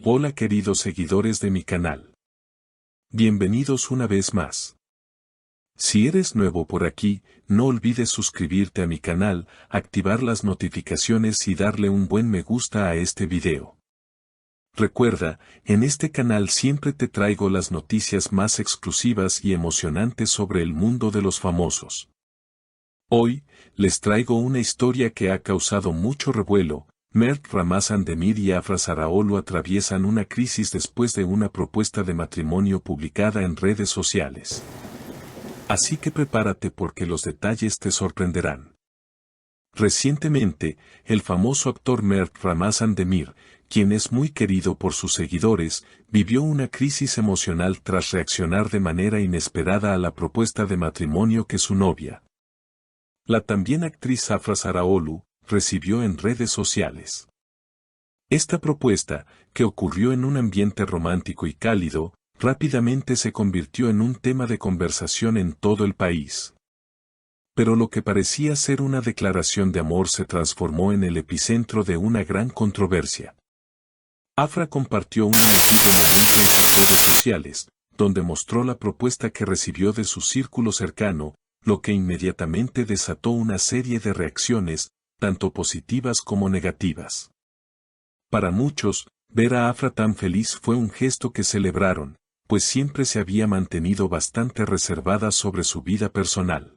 Hola queridos seguidores de mi canal. Bienvenidos una vez más. Si eres nuevo por aquí, no olvides suscribirte a mi canal, activar las notificaciones y darle un buen me gusta a este video. Recuerda, en este canal siempre te traigo las noticias más exclusivas y emocionantes sobre el mundo de los famosos. Hoy, les traigo una historia que ha causado mucho revuelo. Mert Ramazan Demir y Afra Sarraoğlu atraviesan una crisis después de una propuesta de matrimonio publicada en redes sociales. Así que prepárate porque los detalles te sorprenderán. Recientemente, el famoso actor Mert Ramazan Demir, quien es muy querido por sus seguidores, vivió una crisis emocional tras reaccionar de manera inesperada a la propuesta de matrimonio que su novia, la también actriz Afra Sarraoğlu, recibió en redes sociales. Esta propuesta, que ocurrió en un ambiente romántico y cálido, rápidamente se convirtió en un tema de conversación en todo el país. Pero lo que parecía ser una declaración de amor se transformó en el epicentro de una gran controversia. Afra compartió un emotivo momento en sus redes sociales, donde mostró la propuesta que recibió de su círculo cercano, lo que inmediatamente desató una serie de reacciones, tanto positivas como negativas. Para muchos, ver a Afra tan feliz fue un gesto que celebraron, pues siempre se había mantenido bastante reservada sobre su vida personal.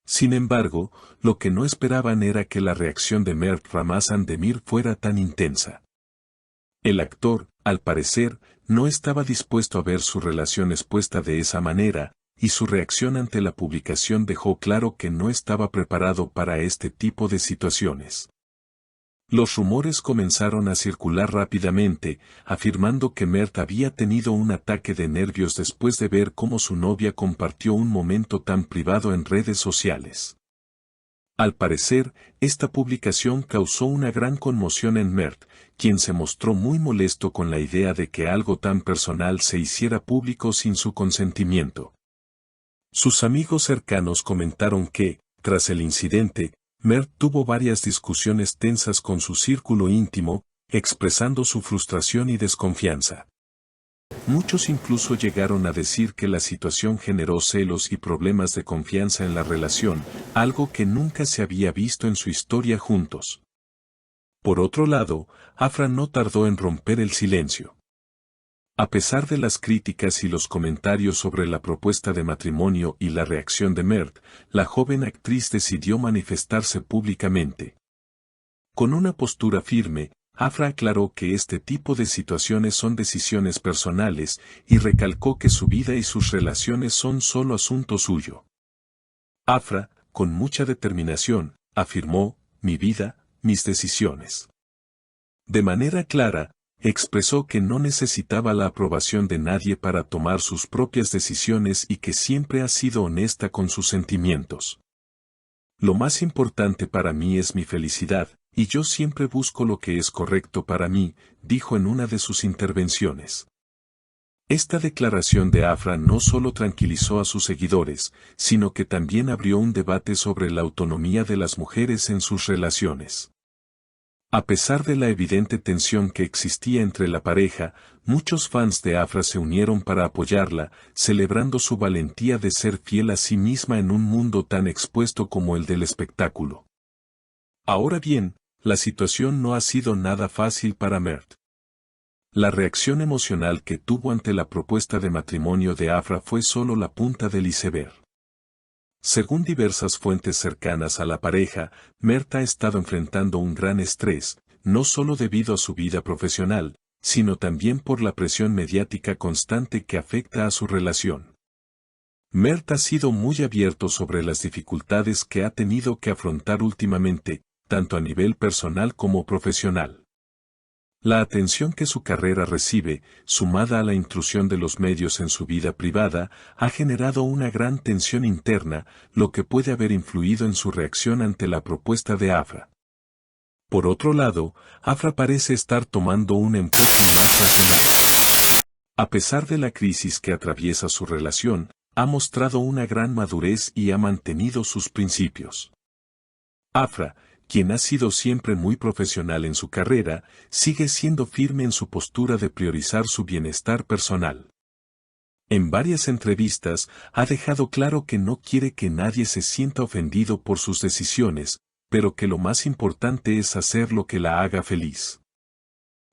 Sin embargo, lo que no esperaban era que la reacción de Mert Ramazan Demir fuera tan intensa. El actor, al parecer, no estaba dispuesto a ver su relación expuesta de esa manera, y su reacción ante la publicación dejó claro que no estaba preparado para este tipo de situaciones. Los rumores comenzaron a circular rápidamente, afirmando que Mert había tenido un ataque de nervios después de ver cómo su novia compartió un momento tan privado en redes sociales. Al parecer, esta publicación causó una gran conmoción en Mert, quien se mostró muy molesto con la idea de que algo tan personal se hiciera público sin su consentimiento. Sus amigos cercanos comentaron que, tras el incidente, Mert tuvo varias discusiones tensas con su círculo íntimo, expresando su frustración y desconfianza. Muchos incluso llegaron a decir que la situación generó celos y problemas de confianza en la relación, algo que nunca se había visto en su historia juntos. Por otro lado, Afra no tardó en romper el silencio. A pesar de las críticas y los comentarios sobre la propuesta de matrimonio y la reacción de Mert, la joven actriz decidió manifestarse públicamente. Con una postura firme, Afra aclaró que este tipo de situaciones son decisiones personales y recalcó que su vida y sus relaciones son solo asunto suyo. Afra, con mucha determinación, afirmó: "Mi vida, mis decisiones". De manera clara, expresó que no necesitaba la aprobación de nadie para tomar sus propias decisiones y que siempre ha sido honesta con sus sentimientos. "Lo más importante para mí es mi felicidad, y yo siempre busco lo que es correcto para mí", dijo en una de sus intervenciones. Esta declaración de Afra no solo tranquilizó a sus seguidores, sino que también abrió un debate sobre la autonomía de las mujeres en sus relaciones. A pesar de la evidente tensión que existía entre la pareja, muchos fans de Afra se unieron para apoyarla, celebrando su valentía de ser fiel a sí misma en un mundo tan expuesto como el del espectáculo. Ahora bien, la situación no ha sido nada fácil para Mert. La reacción emocional que tuvo ante la propuesta de matrimonio de Afra fue solo la punta del iceberg. Según diversas fuentes cercanas a la pareja, Mert ha estado enfrentando un gran estrés, no solo debido a su vida profesional, sino también por la presión mediática constante que afecta a su relación. Mert ha sido muy abierto sobre las dificultades que ha tenido que afrontar últimamente, tanto a nivel personal como profesional. La atención que su carrera recibe, sumada a la intrusión de los medios en su vida privada, ha generado una gran tensión interna, lo que puede haber influido en su reacción ante la propuesta de Afra. Por otro lado, Afra parece estar tomando un enfoque más racional. A pesar de la crisis que atraviesa su relación, ha mostrado una gran madurez y ha mantenido sus principios. Afra, quien ha sido siempre muy profesional en su carrera, sigue siendo firme en su postura de priorizar su bienestar personal. En varias entrevistas, ha dejado claro que no quiere que nadie se sienta ofendido por sus decisiones, pero que lo más importante es hacer lo que la haga feliz.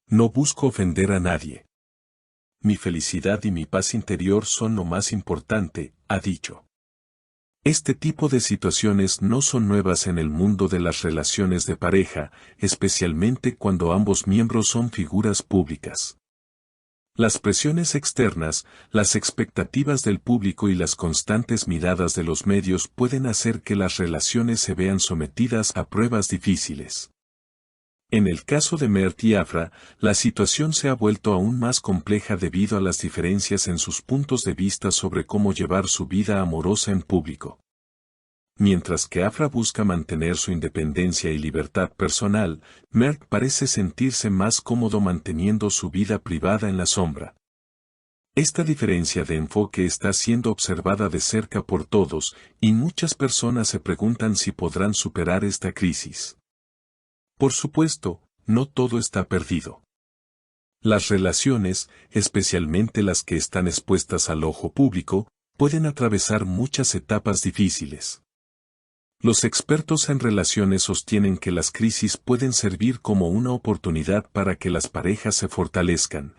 No busco ofender a nadie. Mi felicidad y mi paz interior son lo más importante, ha dicho. Este tipo de situaciones no son nuevas en el mundo de las relaciones de pareja, especialmente cuando ambos miembros son figuras públicas. Las presiones externas, las expectativas del público y las constantes miradas de los medios pueden hacer que las relaciones se vean sometidas a pruebas difíciles. En el caso de Mert y Afra, la situación se ha vuelto aún más compleja debido a las diferencias en sus puntos de vista sobre cómo llevar su vida amorosa en público. Mientras que Afra busca mantener su independencia y libertad personal, Mert parece sentirse más cómodo manteniendo su vida privada en la sombra. Esta diferencia de enfoque está siendo observada de cerca por todos, y muchas personas se preguntan si podrán superar esta crisis. Por supuesto, no todo está perdido. Las relaciones, especialmente las que están expuestas al ojo público, pueden atravesar muchas etapas difíciles. Los expertos en relaciones sostienen que las crisis pueden servir como una oportunidad para que las parejas se fortalezcan.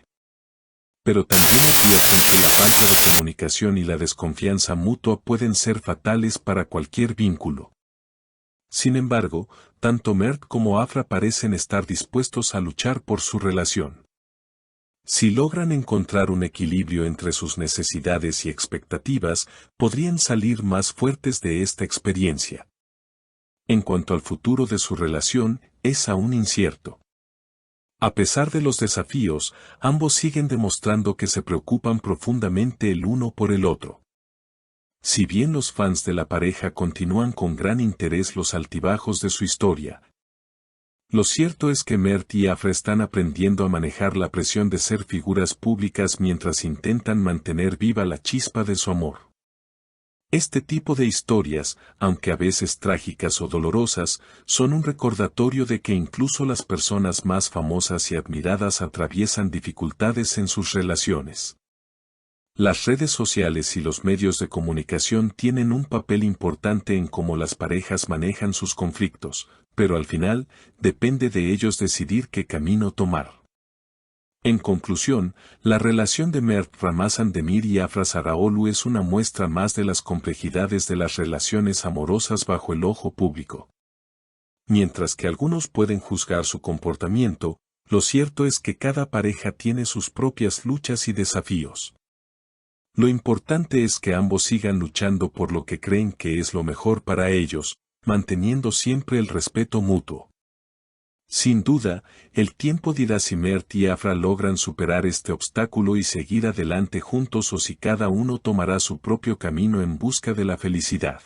Pero también advierten que la falta de comunicación y la desconfianza mutua pueden ser fatales para cualquier vínculo. Sin embargo, tanto Mert como Afra parecen estar dispuestos a luchar por su relación. Si logran encontrar un equilibrio entre sus necesidades y expectativas, podrían salir más fuertes de esta experiencia. En cuanto al futuro de su relación, es aún incierto. A pesar de los desafíos, ambos siguen demostrando que se preocupan profundamente el uno por el otro. Si bien los fans de la pareja continúan con gran interés los altibajos de su historia, lo cierto es que Mert y Afra están aprendiendo a manejar la presión de ser figuras públicas mientras intentan mantener viva la chispa de su amor. Este tipo de historias, aunque a veces trágicas o dolorosas, son un recordatorio de que incluso las personas más famosas y admiradas atraviesan dificultades en sus relaciones. Las redes sociales y los medios de comunicación tienen un papel importante en cómo las parejas manejan sus conflictos, pero al final, depende de ellos decidir qué camino tomar. En conclusión, la relación de Mert Ramazan Demir y Afra Zaraoğlu es una muestra más de las complejidades de las relaciones amorosas bajo el ojo público. Mientras que algunos pueden juzgar su comportamiento, lo cierto es que cada pareja tiene sus propias luchas y desafíos. Lo importante es que ambos sigan luchando por lo que creen que es lo mejor para ellos, manteniendo siempre el respeto mutuo. Sin duda, el tiempo dirá si Mert y Afra logran superar este obstáculo y seguir adelante juntos o si cada uno tomará su propio camino en busca de la felicidad.